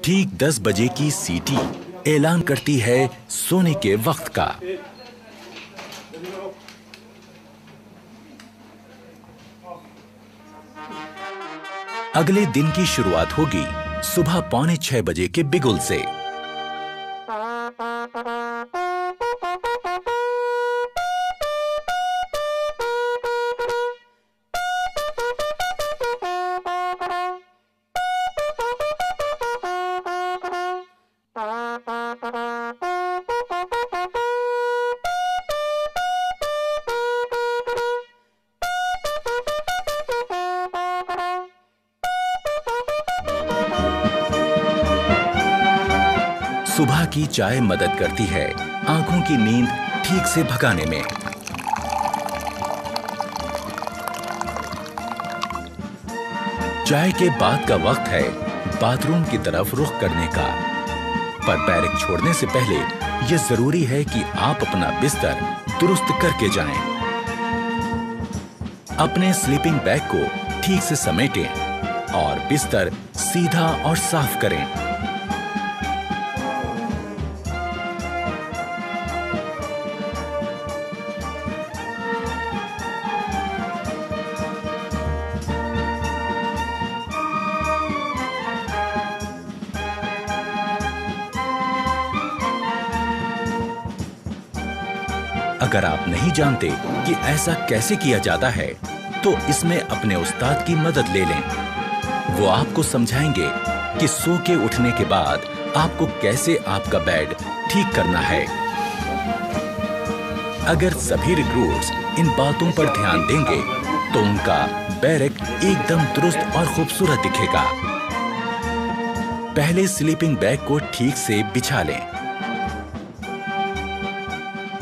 ठीक 10 बजे की सीटी ऐलान करती है सोने के वक्त का। अगले दिन की शुरुआत होगी सुबह 5:45 बजे के बिगुल से। सुबह की चाय मदद करती है आंखों की नींद ठीक से भगाने में। चाय के बाद का वक्त है बाथरूम की तरफ रुख करने का। पर बैरक छोड़ने से पहले यह जरूरी है कि आप अपना बिस्तर दुरुस्त करके जाएं। अपने स्लीपिंग बैग को ठीक से समेटें और बिस्तर सीधा और साफ करें। अगर आप नहीं जानते कि ऐसा कैसे किया जाता है, तो इसमें अपने उस्ताद की मदद ले लें। वो आपको समझाएंगे कि सो के उठने के बाद आपको कैसे आपका बेड ठीक करना है। अगर सभी रिक्रूट्स इन बातों पर ध्यान देंगे, तो उनका बैरक एकदम दुरुस्त और खूबसूरत दिखेगा। पहले स्लीपिंग बैग को ठीक से बिछा लें,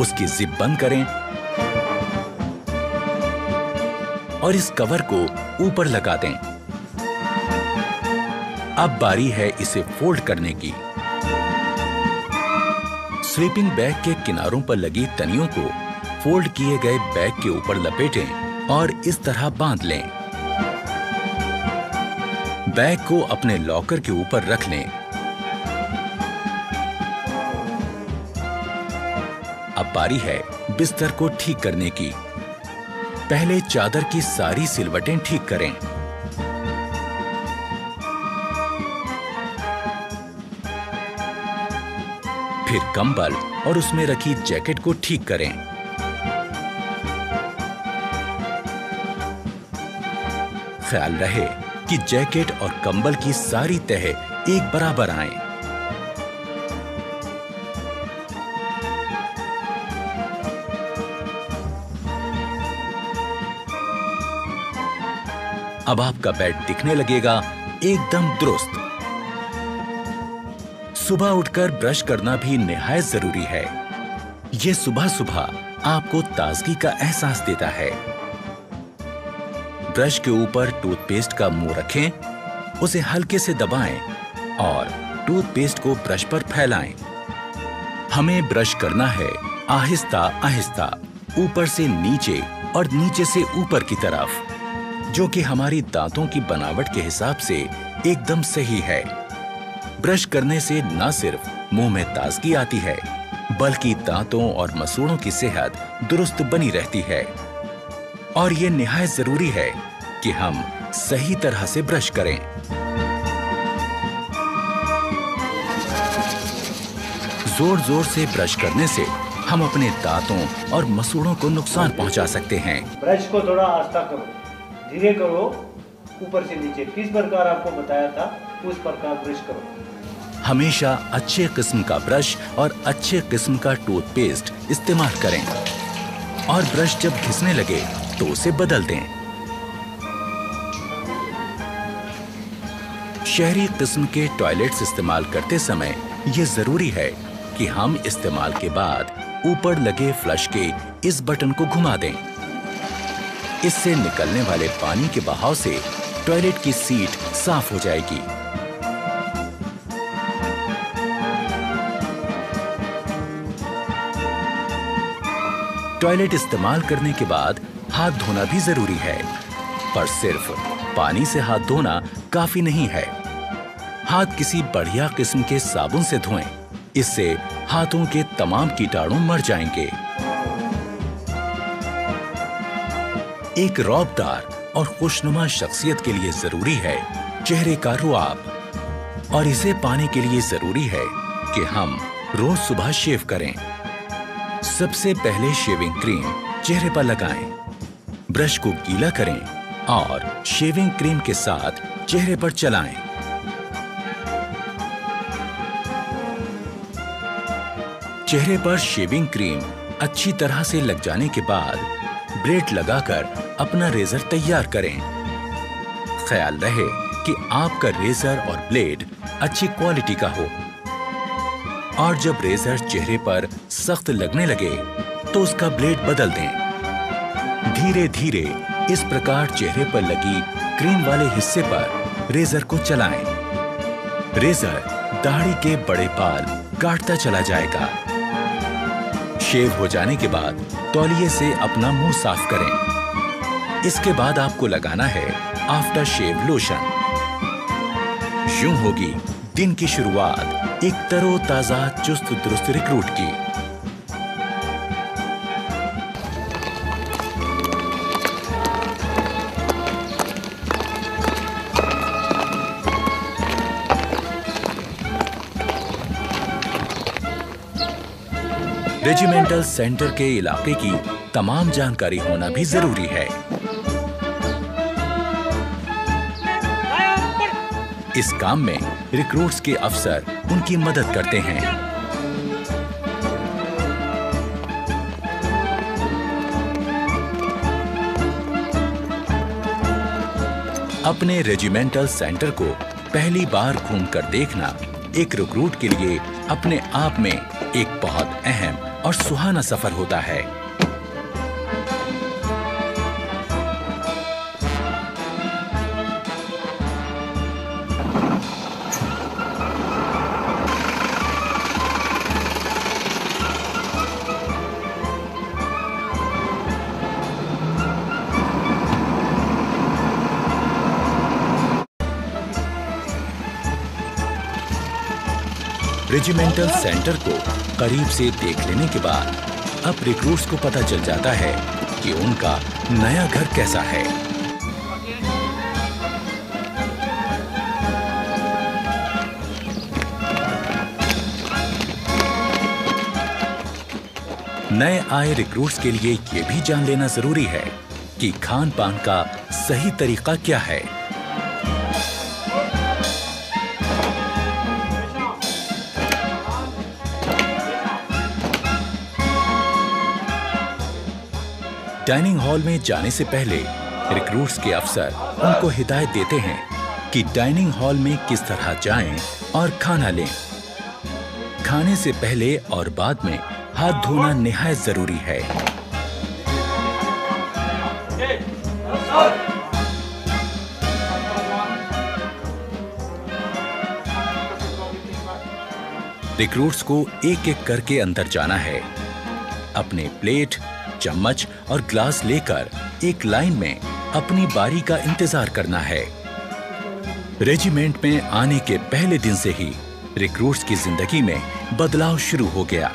उसकी जिप बंद करें और इस कवर को ऊपर लगा दें। अब बारी है इसे फोल्ड करने की। स्लीपिंग बैग के किनारों पर लगी तनियों को फोल्ड किए गए बैग के ऊपर लपेटें और इस तरह बांध लें। बैग को अपने लॉकर के ऊपर रख लें। अब बारी है बिस्तर को ठीक करने की। पहले चादर की सारी सिलवटें ठीक करें। फिर कंबल और उसमें रखी जैकेट को ठीक करें। ख्याल रहे कि जैकेट और कंबल की सारी तह एक बराबर आए। अब आपका बेड दिखने लगेगा एकदम दुरुस्त। सुबह उठकर ब्रश करना भी निहायत जरूरी है। यह सुबह सुबह आपको ताजगी का एहसास देता है। ब्रश के ऊपर टूथपेस्ट का मुंह रखें, उसे हल्के से दबाएं और टूथपेस्ट को ब्रश पर फैलाएं। हमें ब्रश करना है आहिस्ता आहिस्ता, ऊपर से नीचे और नीचे से ऊपर की तरफ, जो कि हमारी दांतों की बनावट के हिसाब से एकदम सही है। ब्रश करने से न सिर्फ मुंह में ताजगी आती है, बल्कि दांतों और मसूड़ों की सेहत दुरुस्त बनी रहती है। और ये निहायत जरूरी है कि हम सही तरह से ब्रश करें। जोर जोर से ब्रश करने से हम अपने दांतों और मसूड़ों को नुकसान पहुंचा सकते हैं। ब्रश को थोड़ा आस्था करो, धीरे करो, ऊपर से नीचे किस प्रकार आपको बताया था उस प्रकार ब्रश करो। हमेशा अच्छे किस्म का ब्रश और अच्छे किस्म का टूथपेस्ट इस्तेमाल करें और ब्रश जब घिसने लगे तो उसे बदल दें। शहरी किस्म के टॉयलेट्स इस्तेमाल करते समय यह जरूरी है कि हम इस्तेमाल के बाद ऊपर लगे फ्लश के इस बटन को घुमा दें। इससे निकलने वाले पानी के बहाव से टॉयलेट की सीट साफ हो जाएगी। टॉयलेट इस्तेमाल करने के बाद हाथ धोना भी जरूरी है, पर सिर्फ पानी से हाथ धोना काफी नहीं है। हाथ किसी बढ़िया किस्म के साबुन से धोएं। इससे हाथों के तमाम कीटाणु मर जाएंगे। एक रौबदार और खुशनुमा शख्सियत के लिए जरूरी है चेहरे का रुआब, और इसे पाने के लिए जरूरी है कि हम रोज सुबह शेव करें। सबसे पहले शेविंग क्रीम चेहरे पर लगाएं, ब्रश को गीला करें और शेविंग क्रीम के साथ चेहरे पर चलाएं। चेहरे पर शेविंग क्रीम अच्छी तरह से लग जाने के बाद ब्लेड लगाकर अपना रेजर तैयार करें। ख्याल रहे कि आपका रेजर और ब्लेड अच्छी क्वालिटी का हो, और जब रेजर चेहरे पर सख्त लगने लगे तो उसका ब्लेड बदल दें। धीरे धीरे इस प्रकार चेहरे पर लगी क्रीम वाले हिस्से पर रेजर को चलाएं। रेजर दाढ़ी के बड़े बाल काटता चला जाएगा। शेव हो जाने के बाद तौलिए से अपना मुंह साफ करें। इसके बाद आपको लगाना है आफ्टर शेव लोशन। यूं होगी दिन की शुरुआत एक तरोताजा चुस्त दुरुस्त रिक्रूट की। रेजिमेंटल सेंटर के इलाके की तमाम जानकारी होना भी जरूरी है। इस काम में रिक्रूट्स के अफसर उनकी मदद करते हैं। अपने रेजिमेंटल सेंटर को पहली बार घूमकर देखना एक रिक्रूट के लिए अपने आप में एक बहुत अहम और सुहाना सफर होता है। रेजिमेंटल सेंटर को करीब से देख लेने के बाद अब रिक्रूट्स को पता चल जाता है कि उनका नया घर कैसा है। नए आए रिक्रूट्स के लिए ये भी जान लेना जरूरी है कि खान पान का सही तरीका क्या है। डाइनिंग हॉल में जाने से पहले रिक्रूट्स के अफसर उनको हिदायत देते हैं कि डाइनिंग हॉल में किस तरह जाएं और खाना लें। खाने से पहले और बाद में हाथ धोना निहायत जरूरी है। रिक्रूट्स को एक एक करके अंदर जाना है। अपने प्लेट, चम्मच और ग्लास लेकर एक लाइन में अपनी बारी का इंतजार करना है। रेजिमेंट में आने के पहले दिन से ही रिक्रूट्स की जिंदगी में बदलाव शुरू हो गया।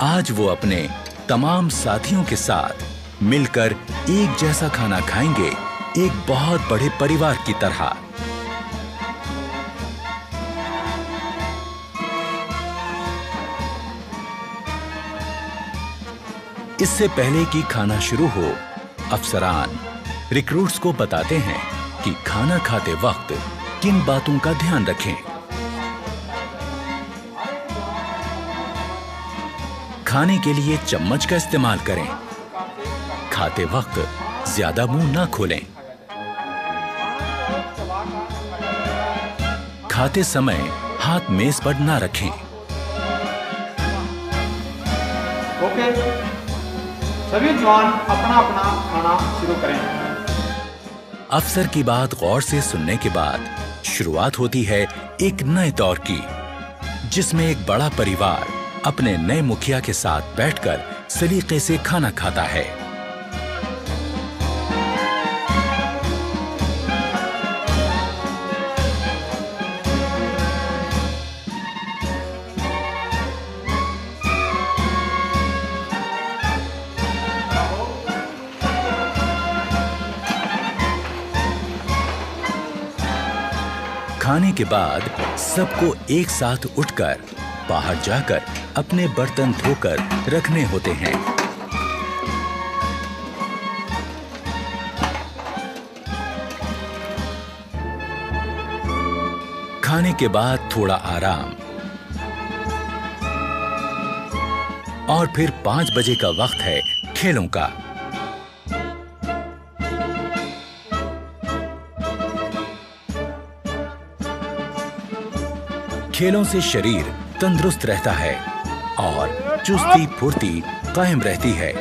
आज वो अपने तमाम साथियों के साथ मिलकर एक जैसा खाना खाएंगे, एक बहुत बड़े परिवार की तरह। इससे पहले कि खाना शुरू हो, अफसरान रिक्रूट्स को बताते हैं कि खाना खाते वक्त किन बातों का ध्यान रखें। खाने के लिए चम्मच का इस्तेमाल करें। खाते वक्त ज्यादा मुंह ना खोलें। खाते समय हाथ मेज पर ना रखें। ओके, सभी जवान अपना अपना खाना शुरू करें। अफसर की बात गौर से सुनने के बाद शुरुआत होती है एक नए दौर की, जिसमें एक बड़ा परिवार अपने नए मुखिया के साथ बैठकर सलीके से खाना खाता है। खाने के बाद सबको एक साथ उठकर बाहर जाकर अपने बर्तन धोकर रखने होते हैं। खाने के बाद थोड़ा आराम और फिर 5 बजे का वक्त है खेलों का। खेलों से शरीर तंदुरुस्त रहता है और चुस्ती फुर्ती कायम रहती है।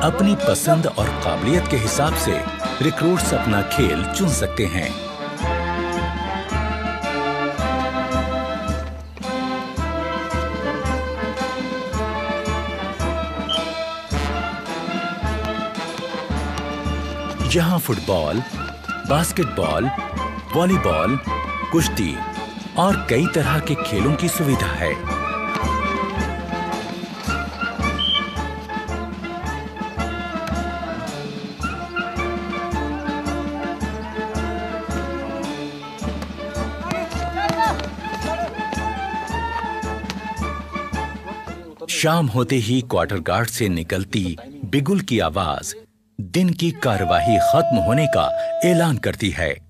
अपनी पसंद और काबिलियत के हिसाब से रिक्रूट्स अपना खेल चुन सकते हैं। यहाँ फुटबॉल, बास्केटबॉल, वॉलीबॉल, कुश्ती और कई तरह के खेलों की सुविधा है। शाम होते ही क्वार्टर गार्ड से निकलती बिगुल की आवाज दिन की कार्यवाही खत्म होने का ऐलान करती है।